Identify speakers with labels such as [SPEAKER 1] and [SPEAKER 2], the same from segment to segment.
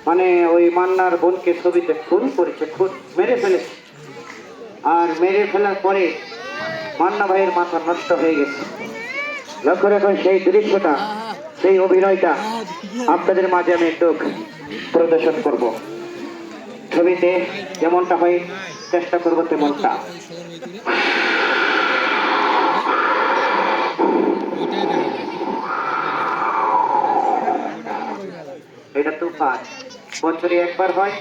[SPEAKER 1] মানে ওই মান্নার বোনকে ছবিতে খুন করেছে, খুন মেরে ফেলেছে। আর মেরে ফেলার পরে মান্না ভাইয়ের মাথা নষ্ট হয়ে গেছে। লক্ষ্য রাখুন সেই দৃশ্যটা, সেই অভিনয়টা আপনাদের মাঝে আমি একটু প্রদর্শন করব। ছবিতে যেমনটা হয় চেষ্টা করব তেমনটা। এটা তুফান বছরে একবার হয়,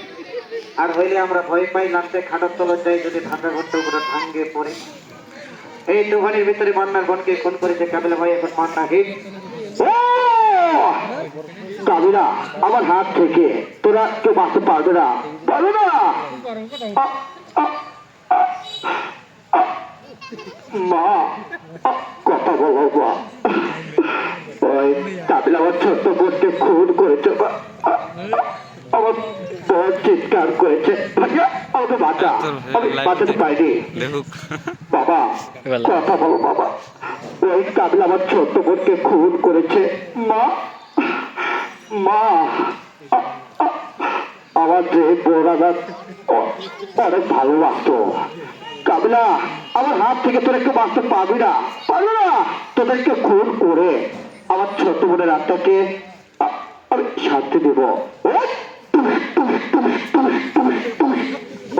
[SPEAKER 1] আর হইলে আমরা ভয় পাই, লাস্টে খাটার তলার যাই যদি ভাঙা ঘরটা উপরে ভাঙ্গে পড়ে। এই তুফানের ভিতরে মান্নার বোনকে খুন করেছে কাবিলা ভাই, এখন মান্না হিট। কাবিলা আমার হাত থেকে তোরা কেউ বাঁচতে পারবে না, পারবে না। মা কথা বলো মা, ওই কাবিলা আমার ছোট্ট বোনকে খুন করেছে, আমার বোন চিৎকার করেছে, ভাইয়া আমাকে বাঁচা, আমি বাঁচাতে পাইনি। বাবা কথা বলো বাবা, ওই কাবিলা আমার ছোট্ট বোনকে খুন করেছে। মা মা আমার যে বোন আমার অনেক ভালোবাসতো। কাবিলা আমার হাত থেকে তোর একটু বাঁচতে পারবি না, পারবি না। তোদেরকে খুন করে আমার ছোট বোনের আত্মাকে আমি শান্তি দেবো।